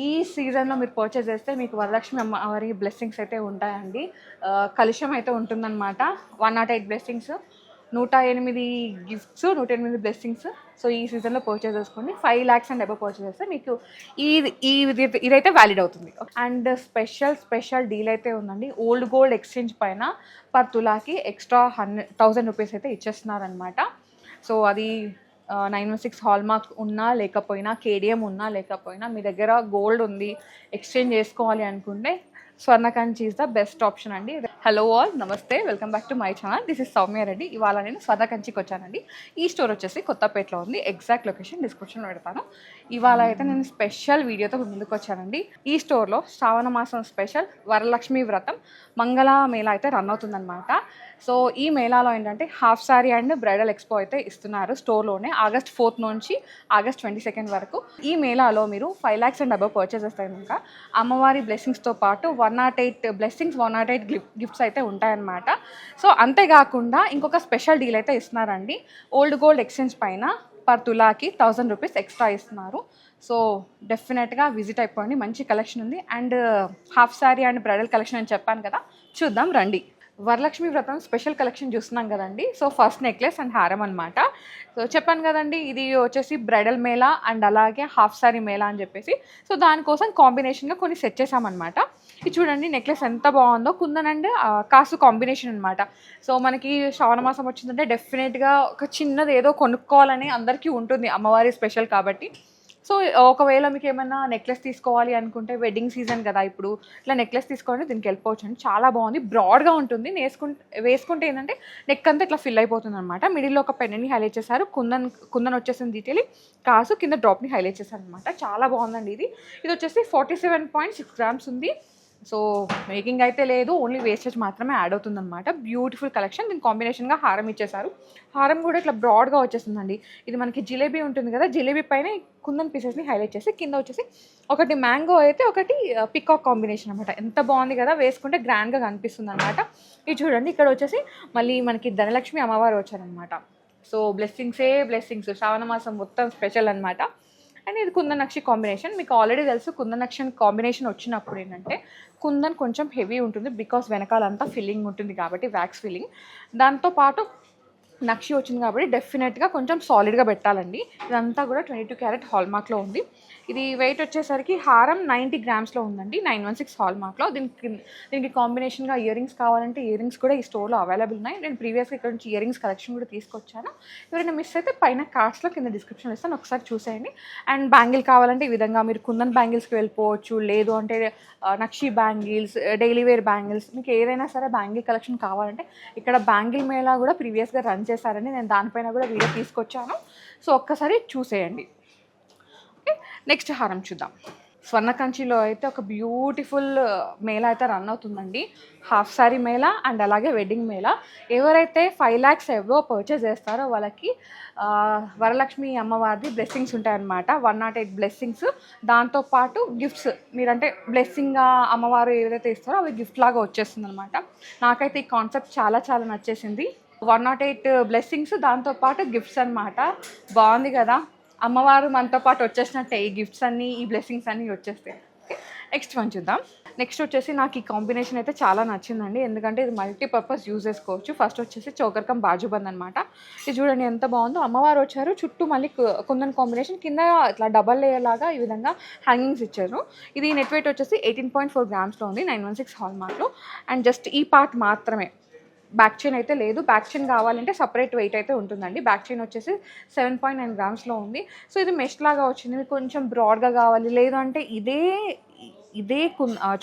ఈ సీజన్లో మీరు పర్చేస్ చేస్తే మీకు వరలక్ష్మి అమ్మవారి బ్లెస్సింగ్స్ అయితే ఉంటాయండి. కలుషం అయితే ఉంటుందన్నమాట. 108 బ్లెస్సింగ్స్, 108 గిఫ్ట్స్, 108 బ్లెస్సింగ్స్. సో ఈ సీజన్లో పర్చేస్ చేసుకోండి. 5 lakhs అండ్ అబవ్ పర్చేస్ చేస్తే మీకు ఇదైతే వ్యాలిడ్ అవుతుంది. అండ్ స్పెషల్ డీల్ అయితే ఉందండి. ఓల్డ్ గోల్డ్ ఎక్స్చేంజ్ పైన పర్ తులాకి ఎక్స్ట్రా 100,000 రూపీస్ అయితే ఇచ్చేస్తున్నారనమాట. సో అది 916 హాల్మార్క్ ఉన్నా లేకపోయినా, కేడిఎం ఉన్నా లేకపోయినా, మీ దగ్గర గోల్డ్ ఉంది ఎక్స్చేంజ్ చేసుకోవాలి అనుకుంటే Swarnakanchi is the best option అండి. హలో ఆల్, నమస్తే, welcome back to my channel. This is Soumya Reddy. ఇవాళ నేను స్వర్ణకంచికి వచ్చానండి. ఈ స్టోర్ వచ్చేసి కొత్తపేటలో ఉంది. ఎగ్జాక్ట్ లొకేషన్ డిస్క్రిప్షన్లో పెడతాను. ఇవాళ అయితే నేను స్పెషల్ వీడియోతో ముందుకు వచ్చానండి. ఈ స్టోర్లో శ్రావణ మాసం స్పెషల్ వరలక్ష్మి వ్రతం మంగళ మేళా అయితే రన్ అవుతుందన్నమాట. సో ఈ మేళాలో ఏంటంటే half sorry and bridal expo అయితే ఇస్తున్నారు స్టోర్లోనే. August 4th నుంచి August 22nd వరకు. ఈ మేళాలో మీరు 5 lakhs అండ్ అబవ్ పర్చేస్ చేస్తే కనుక అమ్మవారి బ్లెస్సింగ్స్తో పాటు 108 బ్లెస్సింగ్స్, 108 గిఫ్ట్స్ అయితే ఉంటాయన్నమాట. సో అంతేకాకుండా ఇంకొక స్పెషల్ డీల్ అయితే ఇస్తున్నారండి. ఓల్డ్ గోల్డ్ ఎక్స్చేంజ్ పైన పర్ తులాకి 1000 రూపీస్ ఎక్స్ట్రా ఇస్తున్నారు. సో డెఫినెట్గా విజిట్ అయిపోండి. మంచి కలెక్షన్ ఉంది. And half sorry and bridal collection అని చెప్పాను కదా, చూద్దాం రండి. వరలక్ష్మి వ్రతం స్పెషల్ కలెక్షన్ చూస్తున్నాం కదండి. సో ఫస్ట్ నెక్లెస్ అండ్ హారం అనమాట. సో చెప్పాను కదండి, ఇది వచ్చేసి బ్రైడల్ మేళా అండ్ అలాగే హాఫ్ సారీ మేళా అని చెప్పేసి. సో దానికోసం కాంబినేషన్గా కొన్ని సెట్ చేసామన్నమాట. ఇది చూడండి, నెక్లెస్ ఎంత బాగుందో. కుందన్ అండ్ కాసు కాంబినేషన్ అనమాట. సో మనకి శ్రావణ మాసం వచ్చిందంటే డెఫినెట్గా ఒక చిన్నది ఏదో కొనుక్కోవాలని అందరికీ ఉంటుంది, అమ్మవారి స్పెషల్ కాబట్టి. సో ఒకవేళ మీకు ఏమైనా నెక్లెస్ తీసుకోవాలి అనుకుంటే, వెడ్డింగ్ సీజన్ కదా ఇప్పుడు, ఇట్లా నెక్లెస్ తీసుకోండి, దీనికి వెళ్ళిపోవచ్చు అండి. చాలా బాగుంది, బ్రాడ్గా ఉంటుంది. వేసుకుంటే ఏంటంటే నెక్ అంతా ఇట్లా ఫిల్ అయిపోతుంది అనమాట. మిడిల్లో ఒక పెన్ని హైలైట్ చేశారు, కుందన్ వచ్చేసింది డీటెయిల్, కాసు కింద డ్రాప్ని హైలైట్ చేశారు అనమాట. చాలా బాగుందండి. ఇది వచ్చేసి 47.6 grams ఉంది. సో మేకింగ్ అయితే లేదు, ఓన్లీ వేస్టేజ్ మాత్రమే యాడ్ అవుతుందన్నమాట. Beautiful collection. దీని కాంబినేషన్గా హారం ఇచ్చేసారు. హారం కూడా ఇట్లా బ్రాడ్గా వచ్చేసిందండి. ఇది మనకి జిలేబీ ఉంటుంది కదా, జిలేబీ పైన కుందన్ పీసెస్ని హైలైట్ చేసి కింద వచ్చేసి ఒకటి మ్యాంగో అయితే ఒకటి పికాక్ కాంబినేషన్ అనమాట. ఎంత బాగుంది కదా, వేసుకుంటే గ్రాండ్గా కనిపిస్తుంది అనమాట. ఇది చూడండి, ఇక్కడ వచ్చేసి మళ్ళీ మనకి ధనలక్ష్మి అమ్మవారు వచ్చారనమాట. సో బ్లెస్సింగ్స్ శ్రావణ మాసం మొత్తం స్పెషల్ అనమాట. అండ్ ఇది కుందనక్షి కాంబినేషన్. మీకు ఆల్రెడీ తెలుసు, కుందనక్షి కాంబినేషన్ వచ్చినప్పుడు ఏంటంటే కుందన్ కొంచెం హెవీ ఉంటుంది, బికాస్ వెనకాలంతా ఫిల్లింగ్ ఉంటుంది కాబట్టి, వ్యాక్స్ ఫిల్లింగ్. దాంతోపాటు నక్షి వచ్చింది కాబట్టి డెఫినెట్గా కొంచెం సాలిడ్గా పెట్టాలండి. ఇదంతా కూడా 22 క్యారెట్ హాల్మార్క్లో ఉంది. ఇది వెయిట్ వచ్చేసరికి హారం 90 grams ఉందండి, 916 హాల్మార్క్లో. దీనికి కాంబినేషన్గా ఇయర్ రింగ్స్ కావాలంటే ఇయర్ రింగ్స్ కూడా ఈ స్టోర్లో అవైలబుల్ ఉన్నాయి. నేను ప్రీవియస్గా ఇక్కడ నుంచి ఇయర్ రింగ్స్ కలెక్షన్ కూడా తీసుకొచ్చాను. ఎవరైనా మిస్ అయితే పైన కార్డ్స్లో కింద డిస్క్రిప్షన్లో ఇస్తాను, ఒకసారి చూసేయండి. అండ్ బ్యాంగిల్ కావాలంటే ఈ విధంగా మీరు కుందన్ బ్యాంగిల్స్కి వెళ్ళిపోవచ్చు, లేదు అంటే నక్షి బ్యాంగిల్స్, డైలీ వేర్ బ్యాంగిల్స్, మీకు ఏదైనా సరే బ్యాంగిల్ కలెక్షన్ కావాలంటే ఇక్కడ బ్యాంగిల్ మేళా కూడా ప్రీవియస్గా రన్ చేశారని నేను దానిపైన కూడా వీడియో తీసుకొచ్చాను. సో ఒక్కసారి చూసేయండి. ఓకే, నెక్స్ట్ హారం చూద్దాం. స్వర్ణకంచిలో అయితే ఒక బ్యూటిఫుల్ మేళా అయితే రన్ అవుతుందండి. హాఫ్ సారీ మేళా అండ్ అలాగే వెడ్డింగ్ మేళా. ఎవరైతే 5 lakhs ఎవో పర్చేస్ చేస్తారో వాళ్ళకి వరలక్ష్మి అమ్మవారిది బ్లెస్సింగ్స్ ఉంటాయన్నమాట. 108 బ్లెస్సింగ్స్, దాంతోపాటు గిఫ్ట్స్. మీరంటే బ్లెస్సింగ్గా అమ్మవారు ఏదైతే ఇస్తారో అవి గిఫ్ట్ లాగా వచ్చేస్తుంది అనమాట. నాకైతే ఈ కాన్సెప్ట్ చాలా చాలా నచ్చేసింది. 108 బ్లెస్సింగ్స్, దాంతోపాటు గిఫ్ట్స్ అనమాట. బాగుంది కదా, అమ్మవారు మనతో పాటు వచ్చేసినట్టే ఈ గిఫ్ట్స్ అన్నీ, ఈ బ్లెస్సింగ్స్ అన్నీ వచ్చేస్తాయి. నెక్స్ట్ వన్ చూద్దాం. నెక్స్ట్ వచ్చేసి నాకు ఈ కాంబినేషన్ అయితే చాలా నచ్చిందండి, ఎందుకంటే ఇది మల్టీపర్పస్ యూజ్ చేసుకోవచ్చు. ఫస్ట్ వచ్చేసి చౌకర్కం బాజుబంద్ అనమాట. ఇది చూడండి ఎంత బాగుందో. అమ్మవారు వచ్చారు, చుట్టూ మళ్ళీ కుందన్ కాంబినేషన్, కింద ఇట్లా డబల్ లేయర్ లాగా ఈ విధంగా హ్యాంగింగ్స్ ఇచ్చారు. ఇది నెట్ వెయిట్ వచ్చేసి 18.4 grams ఉంది, 916 హాల్మార్క్లో. అండ్ జస్ట్ ఈ పార్ట్ మాత్రమే, బ్యాక్ చైన్ అయితే లేదు. బ్యాక్ చైన్ కావాలంటే సపరేట్ వెయిట్ అయితే ఉంటుందండి. బ్యాక్ చైన్ వచ్చేసి 7.9 grams ఉంది. సో ఇది మెష్ లాగా వచ్చింది. మీకు కొంచెం బ్రాడ్గా కావాలి, లేదు అంటే ఇదే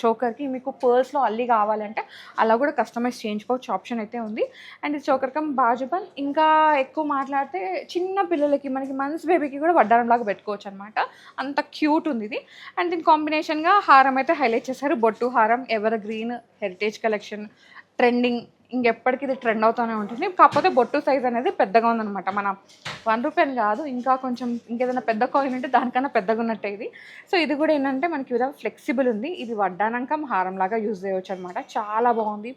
చోకర్కి మీకు పర్ల్స్లో అల్లి కావాలంటే అలా కూడా కస్టమైజ్ చేయించుకోవచ్చు, ఆప్షన్ అయితే ఉంది. అండ్ ఇది చోకర్కం బాజుబన్. ఇంకా ఎక్కువ మాట్లాడితే చిన్న పిల్లలకి, మనకి మంత్స్ బేబీకి కూడా వడ్డారంలాగా పెట్టుకోవచ్చు అనమాట. అంత క్యూట్ ఉంది ఇది. అండ్ దీని కాంబినేషన్గా హారం అయితే హైలైట్ చేశారు. బొట్టు హారం, evergreen, heritage collection, trending. ఇంకెప్పటికీ ఇది ట్రెండ్ అవుతూనే ఉంటుంది. కాకపోతే బొట్టు సైజ్ అనేది పెద్దగా ఉందన్నమాట. మన 1 రూపీ అని కాదు, ఇంకా కొంచెం ఇంకేదైనా పెద్ద కాయిన్ ఉంటే దానికన్నా పెద్దగా ఉన్నట్టే ఇది. సో ఇది కూడా ఏంటంటే మనకి విధంగా ఫ్లెక్సిబుల్ ఉంది. ఇది వడ్డానంకం హారంలాగా యూజ్ చేయవచ్చు అనమాట. చాలా బాగుంది.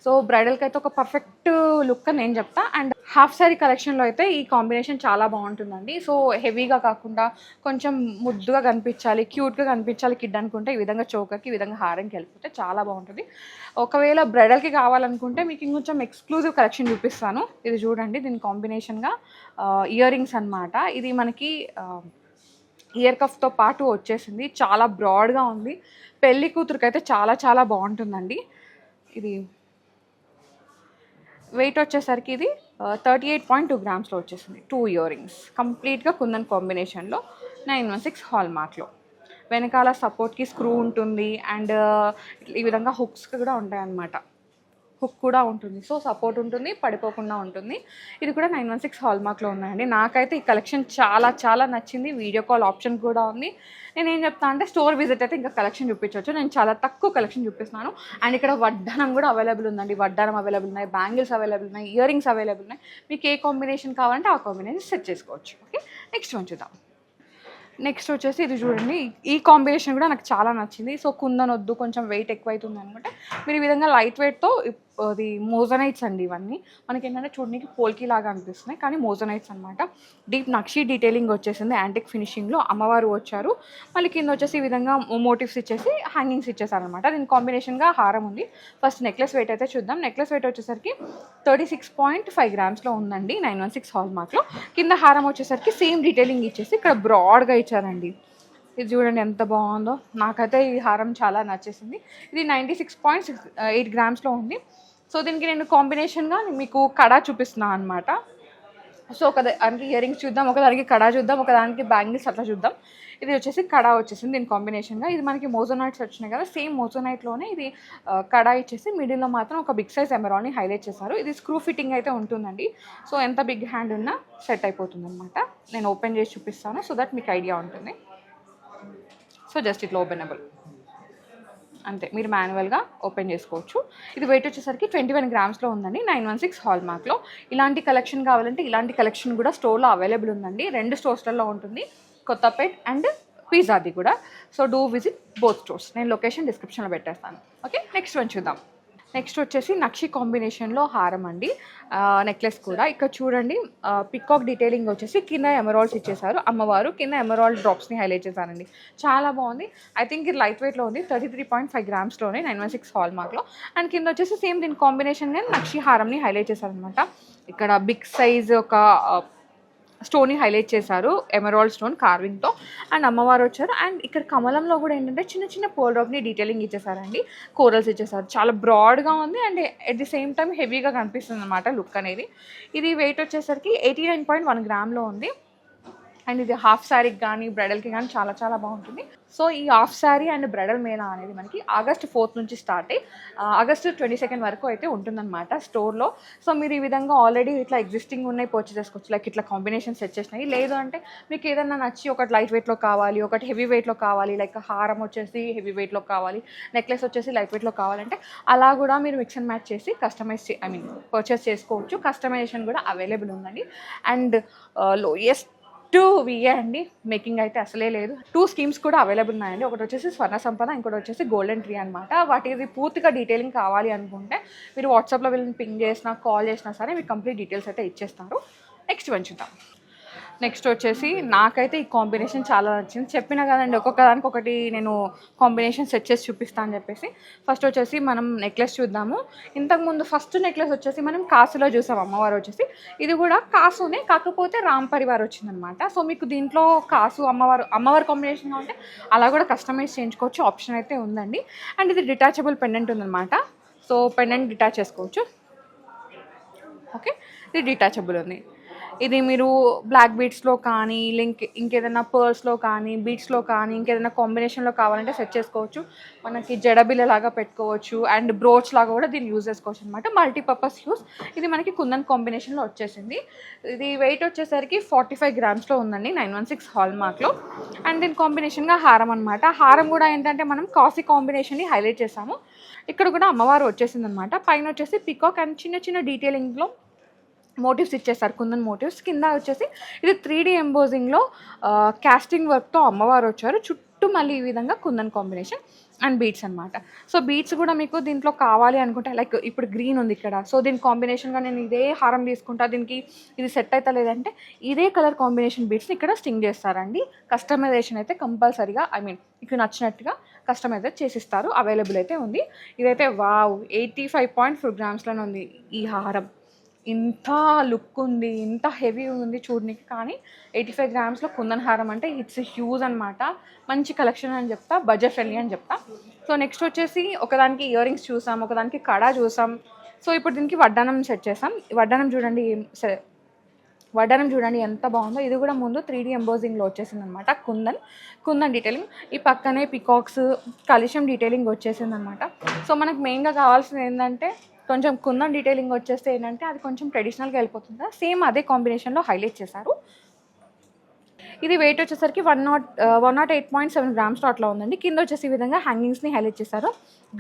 సో బ్రైడల్కి అయితే ఒక పర్ఫెక్ట్ లుక్ అని నేను చెప్తా. అండ్ హాఫ్ సారీ కలెక్షన్లో అయితే ఈ కాంబినేషన్ చాలా బాగుంటుందండి. సో హెవీగా కాకుండా కొంచెం ముద్దుగా కనిపించాలి, క్యూట్గా కనిపించాలి కిడ్ అనుకుంటే ఈ విధంగా చోకర్కి, ఈ విధంగా హారంకి వెళ్ళిపోతే చాలా బాగుంటుంది. ఒకవేళ బ్రైడల్కి కావాలనుకుంటే మీకు ఇంకొంచెం ఎక్స్క్లూజివ్ కలెక్షన్ చూపిస్తాను. ఇది చూడండి, దీని కాంబినేషన్గా ఇయర్ రింగ్స్ అనమాట. ఇది మనకి ఇయర్ కఫ్తో పాటు వచ్చేసింది. చాలా బ్రాడ్గా ఉంది. పెళ్లి కూతురికి అయితే చాలా చాలా బాగుంటుందండి. ఇది వెయిట్ వచ్చేసరికి ఇది 38.2 గ్రామ్స్లో వచ్చేసింది. 2 ఇయర్ రింగ్స్ కంప్లీట్గా కుందన్ కాంబినేషన్లో 916 హాల్ మార్క్లో. వెనకాల సపోర్ట్కి స్క్రూ ఉంటుంది అండ్ ఈ విధంగా హుక్స్ కూడా ఉంటాయి అన్నమాట. హుక్ కూడా ఉంటుంది, సో సపోర్ట్ ఉంటుంది, పడిపోకుండా ఉంటుంది. ఇది కూడా 916 హాల్ మార్క్లో ఉన్నాయండి. నాకైతే ఈ కలెక్షన్ చాలా చాలా నచ్చింది. వీడియో కాల్ ఆప్షన్ కూడా ఉంది. నేను ఏం చెప్తాను అంటే స్టోర్ విజిట్ అయితే ఇంకా కలెక్షన్ చూపించవచ్చు. నేను చాలా తక్కువ కలెక్షన్ చూపిస్తున్నాను. అండ్ ఇక్కడ వడ్డానం కూడా అవైలబుల్ ఉందండి. వడ్డానం అవైలబుల్ ఉన్నాయి, బ్యాంగిల్స్ అవైలబుల్ ఉన్నాయి, ఇయర్ రింగ్స్ అవైలబుల్ ఉన్నాయి. మీకు ఏ కాంబినేషన్ కావాలంటే ఆ కాంబినేషన్ సెట్ చేసుకోవచ్చు. ఓకే, నెక్స్ట్ వన్ చూద్దాం. నెక్స్ట్ వచ్చేసి ఇది చూడండి, ఈ కాంబినేషన్ కూడా నాకు చాలా నచ్చింది. సో కుందన్ వద్దు, కొంచెం వెయిట్ ఎక్కువ అవుతుంది అనుకుంటే మీరు ఈ విధంగా లైట్ వెయిట్తో, అది మోజనైట్స్ అండి. ఇవన్నీ మనకి ఏంటంటే చూడడానికి పోల్కి లాగా అనిపిస్తున్నాయి, కానీ మోజనైట్స్ అనమాట. డీప్ నక్షీ డీటెయిలింగ్ వచ్చేసింది, యాంటిక్ ఫినిషింగ్లో అమ్మవారు వచ్చారు. మళ్ళీ కింద వచ్చేసి ఈ విధంగా మోటివ్స్ ఇచ్చేసి హ్యాంగింగ్స్ ఇచ్చేసారనమాట. దీని కాంబినేషన్గా హారం ఉంది. ఫస్ట్ నెక్లెస్ వెయిట్ అయితే చూద్దాం. నెక్లెస్ వెయిట్ వచ్చేసరికి 36.5 గ్రామ్స్లో ఉందండి, 916 హాల్ మార్క్లో. కింద హారం వచ్చేసరికి సేమ్ డీటెయిలింగ్ ఇచ్చేసి ఇక్కడ బ్రాడ్గా ఇచ్చారండి. ఇది చూడండి ఎంత బాగుందో. నాకైతే ఈ హారం చాలా నచ్చేసింది. ఇది 96.8 గ్రామ్స్లో ఉంది. సో దీనికి నేను కాంబినేషన్గా మీకు కడా చూపిస్తున్నాను అనమాట. సో ఒకదానికి ఇయర్ రింగ్స్ చూద్దాం, ఒకదానికి కడా చూద్దాం, ఒకదానికి బ్యాంగిల్స్ అట్లా చూద్దాం. ఇది వచ్చేసి కడా వచ్చేసింది దీని కాంబినేషన్గా. ఇది మనకి మోజోనైట్స్ వచ్చినాయి కదా, సేమ్ మోజోనైట్లోనే ఇది కడా ఇచ్చేసి మిడిల్లో మాత్రం ఒక బిగ్ సైజ్ ఎమరాల్ని హైలైట్ చేశారు. ఇది స్క్రూ ఫిట్టింగ్ అయితే ఉంటుందండి. సో ఎంత బిగ్ హ్యాండ్ ఉన్నా సెట్ అయిపోతుంది అనమాట. నేను ఓపెన్ చేసి చూపిస్తాను సో దట్ మీకు ఐడియా ఉంటుంది. సో జస్ట్ ఇట్లా ఓపెనబుల్ అంతే, మీరు మాన్యువల్గా ఓపెన్ చేసుకోవచ్చు. ఇది వెయిట్ వచ్చేసరికి 21 గ్రామ్స్లో ఉందండి, 916 హాల్ మార్క్లో. ఇలాంటి కలెక్షన్ కావాలంటే ఇలాంటి కలెక్షన్ కూడా స్టోర్లో అవైలబుల్ ఉందండి. 2 స్టోర్స్లలో ఉంటుంది, కొత్తపేట్ అండ్ పిజ్జాది కూడా. So do visit both stores. నేను లొకేషన్ డిస్క్రిప్షన్లో పెట్టేస్తాను. ఓకే, నెక్స్ట్ వన్ చూద్దాం. నెక్స్ట్ వచ్చేసి నక్షి కాంబినేషన్లో హారం అండి, నెక్లెస్ కూడా. ఇక్కడ చూడండి, పికాక్ డీటెయిలింగ్ వచ్చేసి కింద ఎమరాల్డ్స్ ఇచ్చేసారు. అమ్మవారు కింద ఎమరాల్డ్ డ్రాప్స్ని హైలైట్ చేశారండి. చాలా బాగుంది. ఐ థింక్ ఇది లైట్ వెయిట్లో ఉంది, 33.5 గ్రామ్స్లోనే 916 హాల్ మార్క్లో. అండ్ కింద వచ్చేసి సేమ్ దీని కాంబినేషన్గా నక్షి హారంని హైలైట్ చేశారనమాట. ఇక్కడ బిగ్ సైజ్ ఒక స్టోన్ని హైలైట్ చేశారు, ఎమరాల్డ్ స్టోన్ కార్వింగ్తో. అండ్ అమ్మవారు వచ్చారు. అండ్ ఇక్కడ కమలంలో కూడా ఏంటంటే చిన్న చిన్న పోల్ డ్రాప్ని డీటెయిలింగ్ ఇచ్చేసారండి, కోరల్స్ ఇచ్చేసారు. చాలా బ్రాడ్గా ఉంది and at the same time హెవీగా కనిపిస్తుంది అనమాట లుక్ అనేది. ఇది వెయిట్ వచ్చేసరికి 89.1 గ్రామ్లో ఉంది. అండ్ ఇది హాఫ్ శారీకి కానీ బ్రైడల్కి కానీ చాలా చాలా బాగుంటుంది. సో ఈ half sari and bridal Mela అనేది మనకి ఆగస్ట్ 4th నుంచి స్టార్ట్ అయ్యి ఆగస్ట్ 22nd వరకు అయితే ఉంటుందన్నమాట స్టోర్లో. సో మీరు ఈ విధంగా ఆల్రెడీ ఇట్లా ఎగ్జిస్టింగ్ ఉన్నాయి పర్చేస్ చేసుకోవచ్చు, లైక్ ఇట్లా కాంబినేషన్ సెట్ చేసినాయి. లేదు అంటే మీకు ఏదైనా నచ్చి ఒకటి లైట్ వెయిట్లో కావాలి, ఒకటి హెవీ వెయిట్లో కావాలి, లైక్ హారం వచ్చేసి హెవీ వెయిట్లో కావాలి, నెక్లెస్ వచ్చేసి లైట్ వెయిట్లో కావాలంటే అలా కూడా మీరు మిక్స్ అండ్ మ్యాచ్ చేసి పర్చేస్ చేసుకోవచ్చు. కస్టమైజేషన్ కూడా అవైలబుల్ ఉందండి. అండ్ లోయెస్ట్ విఏ అండి, మేకింగ్ అయితే అసలే లేదు. 2 స్కీమ్స్ కూడా అవైలబుల్ ఉన్నాయండి. ఒకటి వచ్చేసి స్వర్ణ సంపద, ఇంకోటి వచ్చేసి గోల్డెన్ ట్రీ అనమాట. వాటిది పూర్తిగా డీటెయిలింగ్ కావాలి అనుకుంటే మీరు వాట్సాప్లో వీళ్ళని పింగ్ చేసినా కాల్ చేసినా సరే మీకు కంప్లీట్ డీటెయిల్స్ అయితే ఇచ్చేస్తారు. నెక్స్ట్ వన్ చూద్దాం. నెక్స్ట్ వచ్చేసి నాకైతే ఈ కాంబినేషన్ చాలా నచ్చింది. చెప్పినా కదండి ఒక్కొక్క దానికి ఒకటి నేను కాంబినేషన్ సెట్ చేసి చూపిస్తాను అని చెప్పేసి. ఫస్ట్ వచ్చేసి మనం నెక్లెస్ చూద్దాము. ఇంతకుముందు ఫస్ట్ నెక్లెస్ వచ్చేసి మనం కాసులో చూసాం, అమ్మవారు వచ్చేసి. ఇది కూడా కాసునే, కాకపోతే రామ్ పరివార్ వచ్చిందనమాట. సో మీకు దీంట్లో కాసు అమ్మవారు కాంబినేషన్గా ఉంటే అలా కూడా కస్టమైజ్ చేయించుకోవచ్చు, ఆప్షన్ అయితే ఉందండి. అండ్ ఇది డిటాచబుల్ పెండెంట్ ఉందన్నమాట. సో పెండెంట్ డిటాచ్ చేసుకోవచ్చు. ఓకే, ఇది డిటాచబుల్ ఉంది. ఇది మీరు బ్లాక్ బీడ్స్లో కానీ ఇంకేదైనా పర్ల్స్లో కానీ బీడ్స్లో కానీ ఇంకేదైనా కాంబినేషన్లో కావాలంటే సెట్ చేసుకోవచ్చు. మనకి జడబిల్ల లాగా పెట్టుకోవచ్చు అండ్ బ్రోచ్ లాగా కూడా దీన్ని యూజ్ చేసుకోవచ్చు అనమాట. Multipurpose use. ఇది మనకి కుందన్ కాంబినేషన్లో వచ్చేసింది. ఇది వెయిట్ వచ్చేసరికి 45 గ్రామ్స్లో ఉందండి, 916 హాల్ మార్క్లో. అండ్ దీని కాంబినేషన్గా హారం అనమాట. హారం కూడా ఏంటంటే మనం కాఫీ కాంబినేషన్ని హైలైట్ చేసాము. ఇక్కడ కూడా అమ్మవారు వచ్చేసింది అనమాట. పైన వచ్చేసి పికాక్ అండ్ చిన్న చిన్న డీటెయిలింగ్లో మోటివ్స్ ఇచ్చేసారు, కుందన్ మోటివ్స్. కింద వచ్చేసి ఇది 3D ఎంబోజింగ్లో కాస్టింగ్ వర్క్తో అమ్మవారు వచ్చారు. చుట్టూ చుట్టూ మళ్ళీ ఈ విధంగా కుందన్ కాంబినేషన్ అండ్ బీట్స్ అనమాట. సో బీట్స్ కూడా మీకు దీంట్లో కావాలి అనుకుంటే లైక్ ఇప్పుడు గ్రీన్ ఉంది ఇక్కడ, సో దీని కాంబినేషన్గా నేను ఇదే హారం తీసుకుంటా, దీనికి ఇది సెట్ అవుతా లేదంటే ఇదే కలర్ కాంబినేషన్ బీట్స్ని ఇక్కడ స్టింగ్ చేస్తారండి. కస్టమైజేషన్ అయితే కంపల్సరీగా మీకు నచ్చినట్టుగా కస్టమైజ్ చేసిస్తారు, అవైలబుల్ అయితే ఉంది. ఇదైతే వావ్ 85.4 గ్రామ్స్లోనే ఉంది ఈ హారం. ఇంత లుక్ ఉంది, ఇంత హెవీ ఉంది చూడడానికి, కానీ 85 గ్రామ్స్లో కుందన్ హారం అంటే ఇట్స్ హ్యూజ్ అనమాట. మంచి కలెక్షన్ అని చెప్తా, బడ్జెట్ ఫ్రెండ్లీ అని చెప్తా. సో నెక్స్ట్ వచ్చేసి ఒకదానికి ఇయర్ రింగ్స్ చూసాం, ఒకదానికి కడా చూసాం. సో ఇప్పుడు దీనికి వడ్డానం సెట్ చేసాం. వడ్డానం చూడండి, వడ్డానం చూడండి ఎంత బాగుందో. ఇది కూడా ముందు 3D ఎంబోజింగ్లో వచ్చేసింది అనమాట, కుందన్ డీటెయిలింగ్. ఈ పక్కనే పికాక్స్ కలిషం డీటెయిలింగ్ వచ్చేసింది అనమాట. సో మనకు మెయిన్గా కావాల్సింది ఏంటంటే కొంచెం కుందన్ డీటెయిలింగ్ వచ్చేస్తే ఏంటంటే అది కొంచెం ట్రెడిషనల్గా వెళ్ళిపోతుంది కదా, సేమ్ అదే కాంబినేషన్లో హైలైట్ చేశారు. ఇది వెయిట్ వచ్చేసరికి 108.7 గ్రామ్స్లో అట్లా ఉందండి. కింద వచ్చేసి ఈ విధంగా హ్యాంగింగ్స్ని హైలైట్ చేశారు,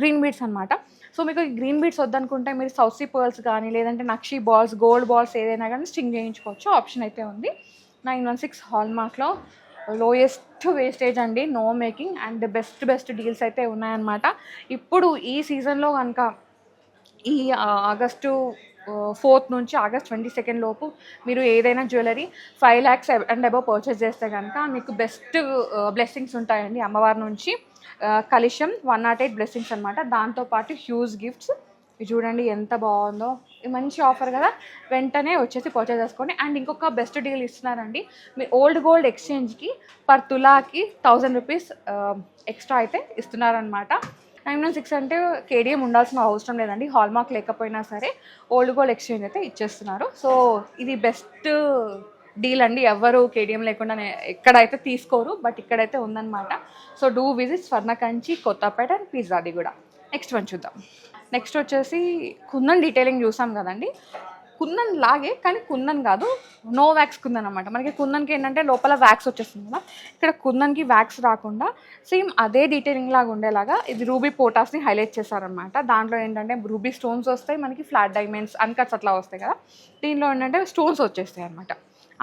గ్రీన్ బీడ్స్ అనమాట. సో మీకు ఈ గ్రీన్ బీడ్స్ వద్దనుకుంటే మీరు సౌత్ సీ పర్ల్స్ కానీ లేదంటే నక్షి బాల్స్, గోల్డ్ బాల్స్ ఏదైనా కానీ స్టింగ్ చేయించుకోవచ్చు, ఆప్షన్ అయితే ఉంది. 916 హాల్మార్క్లో లోయెస్ట్ వేస్టేజ్ అండి, no making and best deals అయితే ఉన్నాయన్నమాట. ఇప్పుడు ఈ సీజన్లో కనుక ఈ ఆగస్టు 4th నుంచి ఆగస్ట్ 22 లోపు మీరు ఏదైనా jewellery 5 lakhs and above purchase చేస్తే కనుక మీకు బెస్ట్ బ్లెస్సింగ్స్ ఉంటాయండి అమ్మవారి నుంచి. కలిషం 108 బ్లెస్సింగ్స్ అనమాట, దాంతోపాటు హ్యూజ్ గిఫ్ట్స్. ఇది చూడండి ఎంత బాగుందో, ఇది మంచి ఆఫర్ కదా, వెంటనే వచ్చేసి పర్చేస్ చేసుకోండి. అండ్ ఇంకొక బెస్ట్ డీల్ ఇస్తున్నారండి, మీ ఓల్డ్ గోల్డ్ ఎక్స్చేంజ్కి పర్ తులాకి 1000 రూపీస్ ఎక్స్ట్రా అయితే ఇస్తున్నారనమాట. 916 అంటే కేడిఎం ఉండాల్సిన అవసరం లేదండి, హాల్మార్క్ లేకపోయినా సరే ఓల్డ్ గోల్డ్ ఎక్స్చేంజ్ అయితే ఇచ్చేస్తున్నారు. సో ఇది బెస్ట్ డీల్ అండి, ఎవరు కేడిఎం లేకుండా ఎక్కడైతే తీసుకోరు, బట్ ఇక్కడైతే ఉందన్నమాట. So do visit Swarnakanchi, Kothapet and పిజ్జాది కూడా. నెక్స్ట్ వన్ చూద్దాం. నెక్స్ట్ వచ్చేసి కుందన్ డీటెయిలింగ్ చూసాం కదండి, కుందన్ లాగే కానీ కుందన్ కాదు, నో వ్యాక్స్ కుందన్ అనమాట. మనకి కుందన్కి ఏంటంటే లోపల వ్యాక్స్ వచ్చేస్తుంది కదా, ఇక్కడ కుందన్కి వ్యాక్స్ రాకుండా సేమ్ అదే డీటెయిలింగ్ లాగా ఉండేలాగా ఇది రూబీ పోటాస్ని హైలైట్ చేశారనమాట. దాంట్లో ఏంటంటే రూబీ స్టోన్స్ వస్తాయి, మనకి ఫ్లాట్ డైమండ్స్ అన్కట్స్ అట్లా వస్తాయి కదా, దీనిలో ఏంటంటే స్టోన్స్ వచ్చేస్తాయి అనమాట.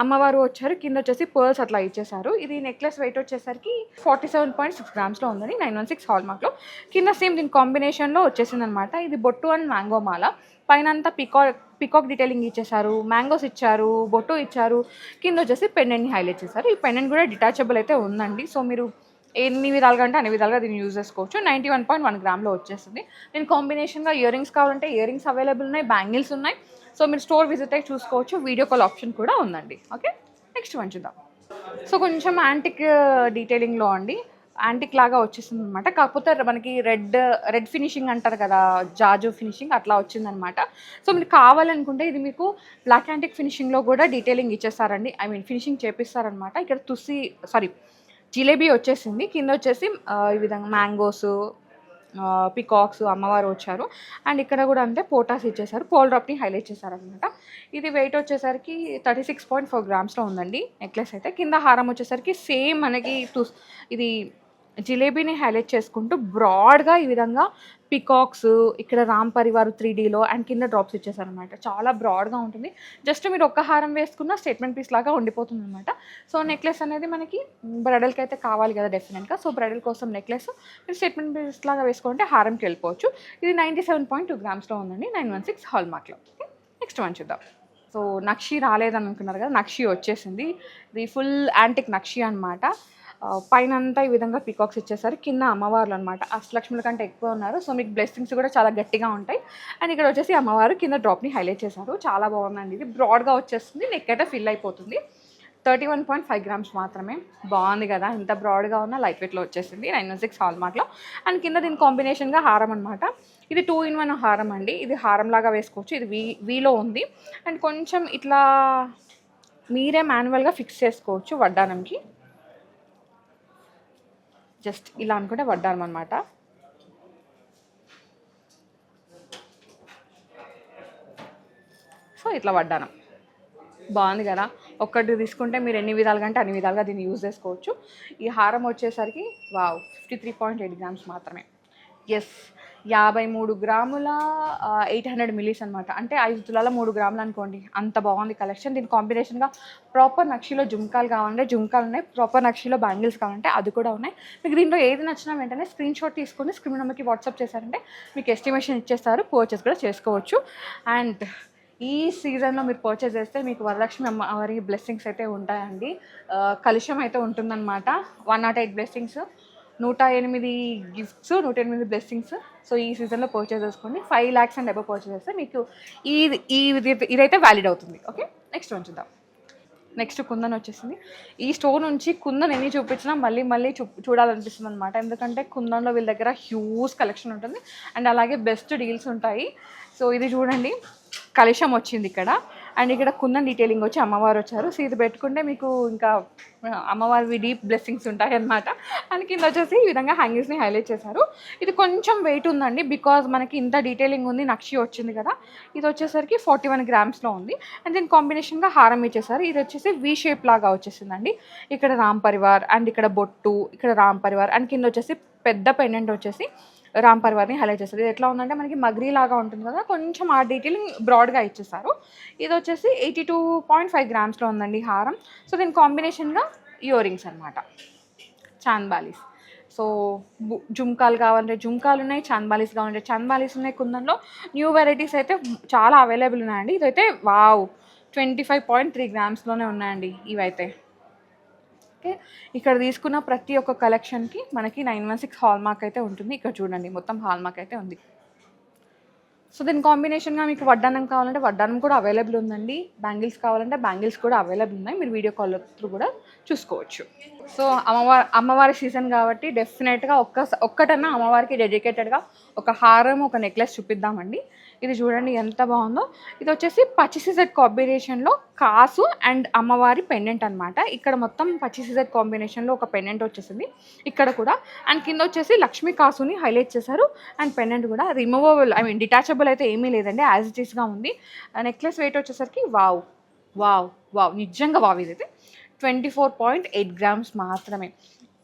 అమ్మవారు వచ్చారు, కింద వచ్చేసి పర్ల్స్ అట్లా ఇచ్చేసారు. ఇది నెక్లెస్ వెయిట్ వచ్చేసరికి 47.6 గ్రామ్స్లో ఉందని 916 హాల్మార్క్లో. కింద సేమ్ దీని కాంబినేషన్లో వచ్చేసింది అనమాట. ఇది బొట్టు అండ్ మ్యాంగో మాల, పైన అంతా పికాక్ డీటెయిలింగ్ ఇచ్చేసారు, మ్యాంగోస్ ఇచ్చారు, బొట్టు ఇచ్చారు, కింద వచ్చేసి పెండెంట్ని హైలైట్ చేశారు. ఈ పెండెంట్ కూడా డిటాచబుల్ అయితే ఉందండి, సో మీరు ఎన్ని విధాలుగా అంటే అన్ని విధాలుగా దీన్ని యూజ్ చేసుకోవచ్చు. 91.1 గ్రామ్లో వచ్చేస్తుంది. నేను కాంబినేషన్గా ఇయర్ రింగ్స్ కావాలంటే ఇయర్ రింగ్స్ అవైలబుల్ ఉన్నాయి, బ్యాంగిల్స్ ఉన్నాయి. సో మీరు స్టోర్ విజిట్ అయ్యి చూసుకోవచ్చు, వీడియో కాల్ ఆప్షన్ కూడా ఉందండి. ఓకే, నెక్స్ట్ వన్ చూద్దాం. సో కొంచెం యాంటిక్ డీటెయిలింగ్లో అండి, యాంటిక్ లాగా వచ్చేసింది అనమాట. కాకపోతే మనకి రెడ్ ఫినిషింగ్ అంటారు కదా, జాజు ఫినిషింగ్ అట్లా వచ్చిందనమాట. సో మీరు కావాలనుకుంటే ఇది మీకు బ్లాక్ యాంటిక్ ఫినిషింగ్లో కూడా డీటెయిలింగ్ ఇచ్చేస్తారండి, ఫినిషింగ్ చేపిస్తారనమాట. ఇక్కడ జిలేబీ వచ్చేసింది, కింద వచ్చేసి ఈ విధంగా మ్యాంగోస్, పికాక్స్, అమ్మవారు వచ్చారు. అండ్ ఇక్కడ కూడా అంతే పోటాస్ ఇచ్చేసారు, పోల్ డ్రాప్ని హైలైట్ చేశారనమాట. ఇది వెయిట్ వచ్చేసరికి 36.4 గ్రామ్స్లో ఉందండి నెక్లెస్ అయితే. కింద హారం వచ్చేసరికి సేమ్ మనకి ఇది జిలేబీని హైలైట్ చేసుకుంటూ బ్రాడ్గా ఈ విధంగా పికాక్స్, ఇక్కడ రామ్ పరివార్ 3Dలో అండ్ కింద డ్రాప్స్ ఇచ్చేసారనమాట. చాలా బ్రాడ్గా ఉంటుంది, జస్ట్ మీరు ఒక్క హారం వేసుకున్న స్టేట్మెంట్ పీస్ లాగా ఉండిపోతుంది అనమాట. సో నెక్లెస్ అనేది మనకి బ్రైడల్కి అయితే కావాలి కదా డెఫినెట్గా, సో బ్రైడల్ కోసం నెక్లెస్ మీరు స్టేట్మెంట్ పీస్ లాగా వేసుకుంటే హారంకి వెళ్ళిపోవచ్చు. ఇది 97.2 గ్రామ్స్లో ఉందండి 916 హాల్మార్క్లో. నెక్స్ట్ వన్ చూద్దాం. సో నక్షి రాలేదని అనుకున్నారు కదా, నక్షి వచ్చేసింది. ఇది ఫుల్ యాంటిక్ నక్షి అనమాట. పైన అంతా ఈ విధంగా పికాక్స్ ఇచ్చేసారు, కింద అమ్మవార్లు అనమాట. అష్టలక్ష్ముల కంటే ఎక్కువ ఉన్నారు, సో మీకు బ్లెస్సింగ్స్ కూడా చాలా గట్టిగా ఉంటాయి. అండ్ ఇక్కడ వచ్చేసి అమ్మవారు కింద డ్రాప్ని హైలైట్ చేశారు, చాలా బాగుందండి. ఇది బ్రాడ్గా వచ్చేస్తుంది, నెక్ అయితే ఫిల్ అయిపోతుంది. 31.5 గ్రామ్స్ మాత్రమే, బాగుంది కదా, ఇంత బ్రాడ్గా ఉన్న లైట్ వెయిట్లో వచ్చేసింది 916 హాల్మార్క్లో. అండ్ కింద దీని కాంబినేషన్గా హారం అనమాట. ఇది 2-in-1 హారం అండి, ఇది హారం లాగా వేసుకోవచ్చు. ఇది వీలో ఉంది. అండ్ కొంచెం ఇట్లా మీరే మాన్యువల్గా ఫిక్స్ చేసుకోవచ్చు వడ్డానంకి, జస్ట్ ఇలా అనుకుంటే వడ్డానం అనమాట. సో ఇట్లా వడ్డానం బాగుంది కదా, ఒక్కటి తీసుకుంటే మీరు ఎన్ని విధాలుగా అంటే అన్ని విధాలుగా దీన్ని యూజ్ చేసుకోవచ్చు. ఈ హారం వచ్చేసరికి వావ్ 53.8 గ్రామ్స్ మాత్రమే. ఎస్, 53 గ్రాముల 800 మిల్లీస్ అనమాట. అంటే 5 తులాల 3 గ్రాములు అనుకోండి. అంత బాగుంది కలెక్షన్. దీని కాంబినేషన్గా ప్రాపర్ నక్షిలో జుమ్కాలు కావాలంటే జుమ్కాలు ఉన్నాయి, ప్రాపర్ నక్షిలో బ్యాంగిల్స్ కావాలంటే అది కూడా ఉన్నాయి. మీకు దీంట్లో ఏది నచ్చినా వెంటనే స్క్రీన్ షాట్ తీసుకొని స్క్రీన్ నెంబర్కి వాట్సాప్ చేశారంటే మీకు ఎస్టిమేషన్ ఇచ్చేస్తారు, పర్చేస్ కూడా చేసుకోవచ్చు. అండ్ ఈ సీజన్లో మీరు పర్చేస్ చేస్తే మీకు వరలక్ష్మి అమ్మవారి బ్లెస్సింగ్స్ అయితే ఉంటాయండి. కలుషం అయితే ఉంటుందన్నమాట. 108 బ్లెస్సింగ్స్, 108 గిఫ్ట్స్, 108 బ్లెస్సింగ్స్. సో ఈ సీజన్లో పర్చేస్ చేసుకోండి. 5 lakhs అండ్ అబవ్ పర్చేస్ చేస్తే మీకు ఇదైతే వ్యాలిడ్ అవుతుంది. ఓకే, నెక్స్ట్ వన్ చూద్దాం. నెక్స్ట్ కుందన్ వచ్చేసింది. ఈ స్టోర్ నుంచి కుందన్ ఎన్ని చూపించినా మళ్ళీ చూడాలనిపిస్తుంది అనమాట. ఎందుకంటే కుందన్లో వీళ్ళ దగ్గర హ్యూజ్ కలెక్షన్ ఉంటుంది అండ్ అలాగే బెస్ట్ డీల్స్ ఉంటాయి. సో ఇది చూడండి, కలశం వచ్చింది ఇక్కడ అండ్ ఇక్కడ కుందన్ డీటెయిలింగ్ వచ్చి అమ్మవారు వచ్చారు. సో ఇది పెట్టుకుంటే మీకు ఇంకా అమ్మవారి డీప్ బ్లెస్సింగ్స్ ఉంటాయి అన్నమాట. అండ్ కింద వచ్చేసి ఈ విధంగా హ్యాంగింగ్స్ని హైలైట్ చేశారు. ఇది కొంచెం వెయిట్ ఉందండి, బికాజ్ మనకి ఇంత డీటెయిలింగ్ ఉంది, నక్షి వచ్చింది కదా. ఇది వచ్చేసరికి 41 గ్రామ్స్లో ఉంది అండ్ దీని కాంబినేషన్గా హారం ఇచ్చేసారు. ఇది వచ్చేసి వి షేప్ లాగా వచ్చేసిందండి. ఇక్కడ రామ్ పరివార్ అండ్ ఇక్కడ బొట్టు, ఇక్కడ రామ్ పరివార్ అండ్ కింద వచ్చేసి పెద్ద పెండెంట్ వచ్చేసి రామ్ పరివార్ని హైలైట్ చేస్తారు. ఇది ఎట్లా ఉందంటే మనకి మగ్రీ లాగా ఉంటుంది కదా, కొంచెం ఆ డీటెయిలింగ్ బ్రాడ్గా ఇచ్చేస్తారు. ఇది వచ్చేసి 82.5 గ్రామ్స్లో ఉందండి హారం. సో దీని కాంబినేషన్గా ఇయర్ రింగ్స్ అనమాట, చాంద్బాలీస్. సో జుమ్కాలు కావాలంటే జుమ్కాలు ఉన్నాయి, చాంద్బాలీస్ కావాలంటే చాంద్బాలీస్ ఉన్నాయి. కుందన్లో న్యూ వెరైటీస్ అయితే చాలా అవైలబుల్ ఉన్నాయండి. ఇదైతే వావ్ 25.3 గ్రామ్స్లోనే ఉన్నాయండి ఇవైతే. ఓకే, ఇక్కడ తీసుకున్న ప్రతి ఒక్క కలెక్షన్కి మనకి 916 హాల్ మార్క్ అయితే ఉంటుంది. ఇక్కడ చూడండి మొత్తం హాల్ మార్క్ అయితే ఉంది. సో దీని కాంబినేషన్గా మీకు వడ్డానం కావాలంటే వడ్డానం కూడా అవైలబుల్ ఉందండి. బ్యాంగిల్స్ కావాలంటే బ్యాంగిల్స్ కూడా అవైలబుల్ ఉన్నాయి. మీరు వీడియో కాల్ త్రూ కూడా చూసుకోవచ్చు. సో అమ్మవారి సీజన్ కాబట్టి డెఫినెట్గా ఒక్కటన్నా అమ్మవారికి డెడికేటెడ్గా ఒక హారం, ఒక నెక్లెస్ చూపిద్దామండి. ఇది చూడండి ఎంత బాగుందో. ఇది వచ్చేసి పచ్చి సిజెడ్ కాంబినేషన్లో కాసు అండ్ అమ్మవారి పెండెంట్ అనమాట. ఇక్కడ మొత్తం పచ్చి సిజెడ్ కాంబినేషన్లో ఒక పెండెంట్ వచ్చేసింది ఇక్కడ కూడా. అండ్ కింద వచ్చేసి లక్ష్మీ కాసుని హైలైట్ చేశారు అండ్ పెండెంట్ కూడా రిమూవబుల్, ఐ మీన్ డిటాచబుల్ అయితే ఏమీ లేదండి, యాజ్ ఇట్ ఈస్గా ఉంది. నెక్లెస్ వెయిట్ వచ్చేసరికి వావ్ వావ్ వావ్ నిజంగా వావ్. ఇదైతే 24.8 గ్రామ్స్ మాత్రమే.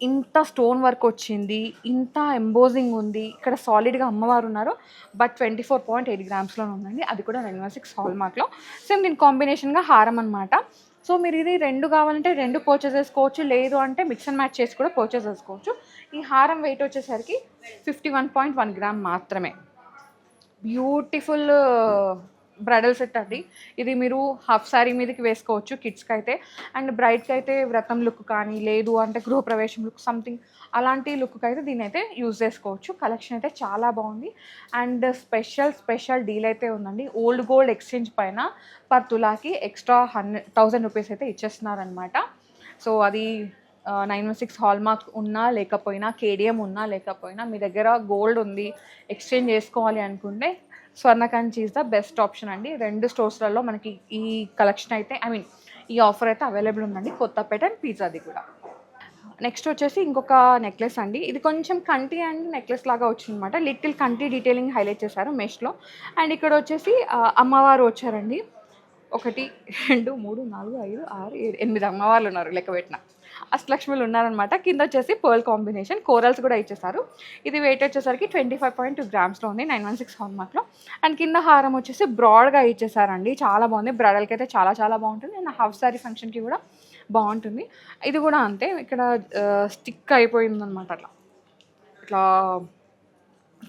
ఇంత స్టోన్ వర్క్ వచ్చింది, ఇంత ఎంబోజింగ్ ఉంది, ఇక్కడ సాలిడ్గా అమ్మవారు ఉన్నారు. బట్ 24.8 గ్రామ్స్లో ఉందండి, అది కూడా 916 హాల్ మార్క్లో. సేమ్ దీని కాంబినేషన్గా హారం అనమాట. సో మీరు ఇది 2 కావాలంటే 2 పర్చేస్ చేసుకోవచ్చు, లేదు అంటే మిక్స్ అండ్ మ్యాచ్ చేసి కూడా పర్చేస్ చేసుకోవచ్చు. ఈ హారం వెయిట్ వచ్చేసరికి 51.1 గ్రామ్ మాత్రమే. బ్యూటిఫుల్ బ్రైడల్ సెట్ అండి. ఇది మీరు హాఫ్ శారీ మీదకి వేసుకోవచ్చు కిడ్స్కి అయితే. అండ్ బ్రైడ్కి అయితే వ్రతం లుక్ కానీ, లేదు అంటే గృహప్రవేశం లుక్ సంథింగ్ అలాంటి లుక్కి అయితే దీన్ని అయితే యూజ్ చేసుకోవచ్చు. కలెక్షన్ అయితే చాలా బాగుంది అండ్ స్పెషల్ డీల్ అయితే ఉందండి. ఓల్డ్ గోల్డ్ ఎక్స్చేంజ్ పైన పర్ తులాకి ఎక్స్ట్రా 100,000 రూపీస్ అయితే ఇచ్చేస్తున్నారనమాట. సో అది 916 హాల్ మార్క్ ఉన్నా లేకపోయినా, కేడిఎం ఉన్నా లేకపోయినా, మీ దగ్గర గోల్డ్ ఉంది ఎక్స్చేంజ్ చేసుకోవాలి అనుకుంటే Swarnakanchi is the best option అండి. 2 స్టోర్స్లలో మనకి ఈ కలెక్షన్ అయితే, ఐ మీన్ ఈ ఆఫర్ అయితే అవైలబుల్ ఉందండి, కొత్తపేట అండ్ పిజ్జాది కూడా. నెక్స్ట్ వచ్చేసి ఇంకొక నెక్లెస్ అండి. ఇది కొంచెం కంటి అండ్ నెక్లెస్ లాగా వచ్చిందనమాట. లిటిల్ కంటి డీటెయిలింగ్ హైలైట్ చేశారు మెష్లో. అండ్ ఇక్కడ వచ్చేసి అమ్మవారు వచ్చారండి. 1 2 3 4 5 6 7 8 అమ్మవార్లు ఉన్నారు లెక్క పెట్టిన. అష్టలక్ష్మిలు ఉన్నారనమాట. కింద వచ్చేసి పర్ల్ కాంబినేషన్ కోరల్స్ కూడా ఇచ్చేసారు. ఇది వెయిట్ వచ్చేసరికి 25.2 గ్రామ్స్లో ఉంది 916 హాల్ మార్క్లో. అండ్ కింద హారం వచ్చేసి బ్రాడ్గా ఇచ్చేసారండి, చాలా బాగుంది. బ్రైడల్కి అయితే చాలా బాగుంటుంది అండ్ హాఫ్ సారీ ఫంక్షన్కి కూడా బాగుంటుంది. ఇది కూడా అంతే, ఇక్కడ స్టిక్ అయిపోయిందనమాట. ఇట్లా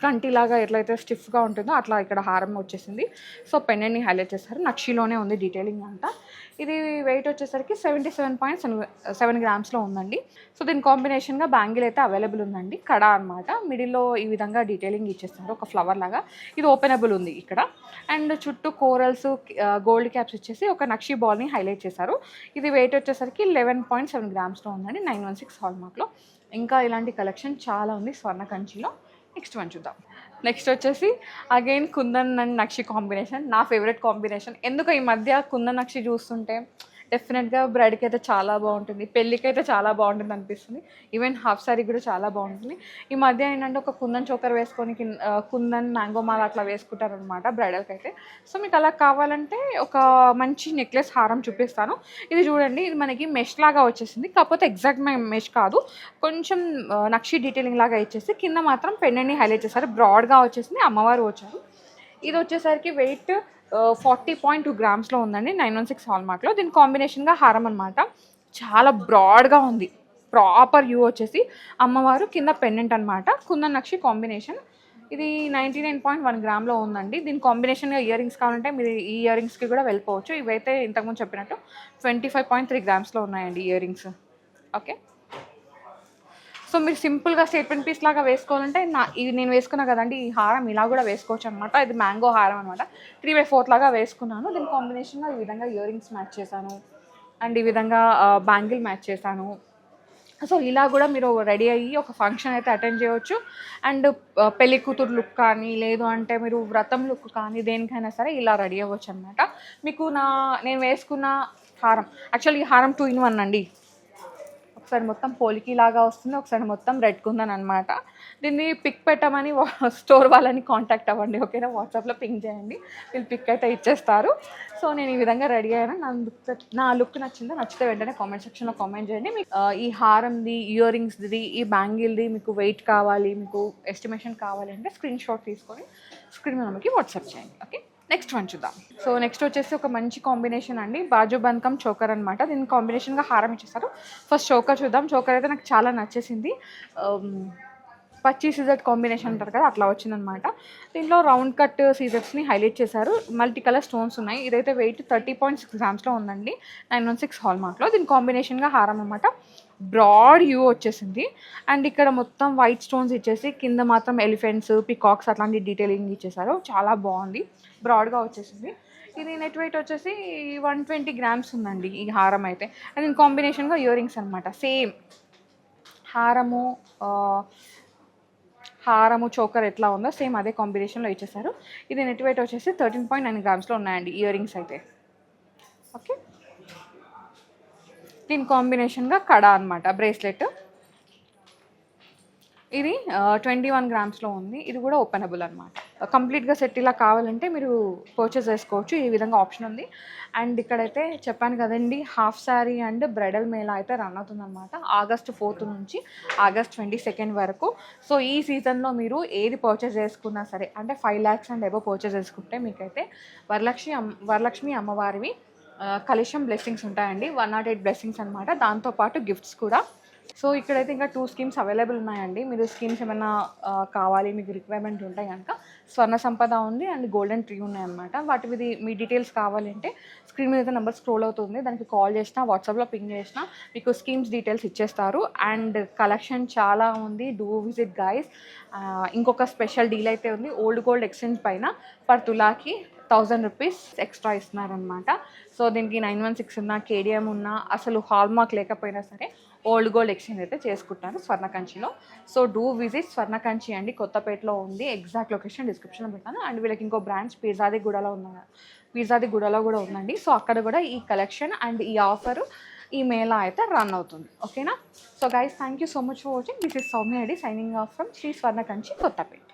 కంటిలాగా ఎట్లయితే స్టిఫ్గా ఉంటుందో అట్లా ఇక్కడ హారం వచ్చేసింది. సో పెండెంట్ని హైలైట్ చేస్తారు, నక్షిలోనే ఉంది డీటెయిలింగ్ అంతా. ఇది వెయిట్ వచ్చేసరికి 77.7 గ్రామ్స్లో ఉందండి. సో దీని కాంబినేషన్గా బ్యాంగిల్ అయితే అవైలబుల్ ఉందండి, కడ అనమాట. మిడిల్లో ఈ విధంగా డీటెయిలింగ్ ఇచ్చేస్తారు, ఒక ఫ్లవర్ లాగా. ఇది ఓపెనబుల్ ఉంది ఇక్కడ. అండ్ చుట్టూ కోరల్స్, గోల్డ్ క్యాప్స్ ఇచ్చేసి ఒక నక్షి బాల్ని హైలైట్ చేశారు. ఇది వెయిట్ వచ్చేసరికి 11.7 గ్రామ్స్లో ఉందండి 916 హాల్ మార్క్లో. ఇంకా ఇలాంటి కలెక్షన్ చాలా ఉంది స్వర్ణకంచిలో. నెక్స్ట్ వన్ చూద్దాం. నెక్స్ట్ వచ్చేసి again kundan and nakshi combination, నా ఫేవరెట్ కాంబినేషన్. ఎందుకు ఈ మధ్య కుందన్ నక్షి చూస్తుంటే డెఫినెట్గా బ్రైడ్కి అయితే చాలా బాగుంటుంది, పెళ్ళికి అయితే చాలా బాగుంటుంది అనిపిస్తుంది. ఈవెన్ హాఫ్ సారీ కూడా చాలా బాగుంటుంది. ఈ మధ్య ఏంటంటే ఒక కుందన్ చోకర్ వేసుకొని కుందన్ మ్యాంగో మాల అట్లా వేసుకుంటారనమాట బ్రైడల్కి అయితే. సో మీకు అలా కావాలంటే ఒక మంచి నెక్లెస్ హారం చూపిస్తాను. ఇది చూడండి, ఇది మనకి మెష్ లాగా వచ్చేసింది, కాకపోతే ఎగ్జాక్ట్ మెష్ కాదు, కొంచెం నక్షి డీటెయిలింగ్ లాగా ఇచ్చేసి కింద మాత్రం పెండెంట్ని హైలైట్ చేశారు. బ్రాడ్గా వచ్చేసింది, అమ్మవారు వచ్చారు. ఇది వచ్చేసరికి వెయిట్ 40.2 గ్రామ్స్లో ఉందండి, 916 హాల్మార్క్లో. దీని కాంబినేషన్గా హారం అనమాట, చాలా బ్రాడ్గా ఉంది. ప్రాపర్ యూ వచ్చేసి అమ్మవారు, కింద పెండెంట్ అనమాట, కుందన్ నక్షి కాంబినేషన్. ఇది 99.1 గ్రామ్లో ఉందండి. దీని కాంబినేషన్గా ఇయర్ రింగ్స్ కావాలంటే మీరు ఈ ఇయర్ రింగ్స్కి కూడా వెళ్ళిపోవచ్చు. ఇవైతే ఇంతకుముందు చెప్పినట్టు 25.3 గ్రామ్స్లో ఉన్నాయండి ఇయర్ రింగ్స్. ఓకే, సో మీరు సింపుల్గా స్టేట్మెంట్ పీస్ లాగా వేసుకోవాలంటే ఇది నేను వేసుకున్నా కదండి, ఈ హారం ఇలా కూడా వేసుకోవచ్చు అనమాట. ఇది మ్యాంగో హారం అనమాట, 3/4 లాగా వేసుకున్నాను. దీని కాంబినేషన్గా ఈ విధంగా ఇయర్ రింగ్స్ మ్యాచ్ చేశాను, అండ్ ఈ విధంగా బ్యాంగిల్ మ్యాచ్ చేశాను. సో ఇలా కూడా మీరు రెడీ అయ్యి ఒక ఫంక్షన్ అయితే అటెండ్ చేయవచ్చు. అండ్ పెళ్లి కూతురు లుక్ కానీ, లేదు అంటే మీరు వ్రతం లుక్ కానీ, దేనికైనా సరే ఇలా రెడీ అవ్వచ్చు అనమాట. మీకు నేను వేసుకున్న హారం, యాక్చువల్లీ ఈ హారం 2 in 1 అండి. ఒకసారి మొత్తం పోలికి లాగా వస్తుంది, ఒకసారి మొత్తం రెడ్ కుందని అనమాట. దీన్ని పిక్ పెట్టమని స్టోర్ వాళ్ళని కాంటాక్ట్ అవ్వండి, ఓకేనా? వాట్సాప్లో పింక్ చేయండి, వీళ్ళు పిక్ అయితే ఇచ్చేస్తారు. సో నేను ఈ విధంగా రెడీ అయ్యాను. నా లుక్ నచ్చితే వెంటనే కామెంట్ సెక్షన్లో కామెంట్ చేయండి. మీకు ఈ హారంది, ఇయర్ రింగ్స్ది, ఈ బ్యాంగిల్ది మీకు వెయిట్ కావాలి, మీకు ఎస్టిమేషన్ కావాలి అంటే స్క్రీన్ షాట్ తీసుకొని స్క్రీన్ నెంబర్కి వాట్సాప్ చేయండి. ఓకే, నెక్స్ట్ వన్ చూద్దాం. సో నెక్స్ట్ వచ్చేసి ఒక మంచి కాంబినేషన్ అండి, బాజు బంకం చోకర్ అనమాట. దీని కాంబినేషన్గా హారం ఇచ్చేస్తారు. ఫస్ట్ చోకర్ చూద్దాం. చోకర్ అయితే నాకు చాలా నచ్చేసింది, పచ్చి సీజర్ కాంబినేషన్ అంటారు కదా, అట్లా వచ్చిందనమాట. దీంట్లో రౌండ్ కట్ సీజర్స్ని హైలైట్ చేశారు, మల్టీ కలర్ స్టోన్స్ ఉన్నాయి. ఇదైతే వెయిట్ 30.6 గ్రామ్స్లో ఉందండి, 916 హాల్మార్క్లో. దీని కాంబినేషన్గా హారం అనమాట, బ్రాడ్ యూ వచ్చేసింది. అండ్ ఇక్కడ మొత్తం వైట్ స్టోన్స్ ఇచ్చేసి కింద మాత్రం ఎలిఫెంట్స్, పికాక్స్ అట్లాంటి డీటెయిలింగ్ ఇచ్చేసారు, చాలా బాగుంది, బ్రాడ్గా వచ్చేసింది. ఇది నెట్ వెయిట్ వచ్చేసి 120 గ్రామ్స్ ఉందండి ఈ హారం అయితే. అండ్ దీని కాంబినేషన్గా ఇయర్ రింగ్స్ అనమాట, సేమ్ హారము చోకర్ ఎట్లా ఉందో సేమ్ అదే కాంబినేషన్లో ఇచ్చేసారు. ఇది నెట్ వెయిట్ వచ్చేసి 13.9 గ్రామ్స్లో ఉన్నాయండి ఇయర్ రింగ్స్ అయితే. ఓకే, దీని కాంబినేషన్గా కడా అనమాట, బ్రేస్లెట్. ఇది 21 గ్రామ్స్లో ఉంది, ఇది కూడా ఓపెనబుల్ అనమాట. కంప్లీట్గా సెట్ ఇలా కావాలంటే మీరు పర్చేస్ చేసుకోవచ్చు, ఈ విధంగా ఆప్షన్ ఉంది. అండ్ ఇక్కడైతే చెప్పాను కదండి, half sari and bridal Mela అయితే రన్ అవుతుందన్నమాట, August 4th నుంచి August 22nd వరకు. సో ఈ సీజన్లో మీరు ఏది పర్చేస్ చేసుకున్నా సరే, అంటే 5 lakhs అండ్ ఎబో పర్చేస్ చేసుకుంటే మీకైతే వరలక్ష్మి అమ్మవారివి కలశం బ్లెస్సింగ్స్ ఉంటాయండి, 108 బ్లెస్సింగ్స్ అనమాట, దాంతోపాటు గిఫ్ట్స్ కూడా. సో ఇక్కడైతే ఇంకా 2 స్కీమ్స్ అవైలబుల్ ఉన్నాయండి. మీరు స్కీమ్స్ ఏమైనా కావాలి, మీకు రిక్వైర్మెంట్ ఉంటాయి కనుక స్వర్ణ సంపద ఉంది అండ్ గోల్డెన్ ట్రీ ఉన్నాయన్నమాట. వాటి మీద మీ డీటెయిల్స్ కావాలంటే స్క్రీన్ మీద నెంబర్ స్క్రోల్ అవుతుంది, దానికి కాల్ చేసినా, వాట్సాప్లో పింగ్ చేసినా మీకు స్కీమ్స్ డీటెయిల్స్ ఇచ్చేస్తారు. అండ్ కలెక్షన్ చాలా ఉంది, డూ విజిట్ గైస్. ఇంకొక స్పెషల్ డీల్ అయితే ఉంది, ఓల్డ్ గోల్డ్ ఎక్స్చేంజ్ పైన పర్ తులాకి 1000 రూపీస్ ఎక్స్ట్రా ఇస్తున్నారనమాట. సో దీనికి 916 ఉన్నా, కేడిఎం ఉన్నా, అసలు హాల్మార్క్ లేకపోయినా సరే ఓల్డ్ గోల్డ్ ఎక్స్చేంజ్ అయితే చేసుకుంటారు స్వర్ణకంచిలో. సో డూ విజిట్ స్వర్ణకంచి అండి, కొత్తపేటలో ఉంది, ఎగ్జాక్ట్ లొకేషన్ డిస్క్రిప్షన్లో పెట్టాను. అండ్ వీళ్ళకి ఇంకో బ్రాంచ్ పీర్జాదిగూడలో కూడా ఉందండి. సో అక్కడ కూడా ఈ కలెక్షన్ అండ్ ఈ ఆఫర్, ఈ మేళా అయితే రన్ అవుతుంది, ఓకేనా? So guys, thank you so much for watching. This is Soumya Reddy signing off from Sri Swarnakanchi, Kothapeta.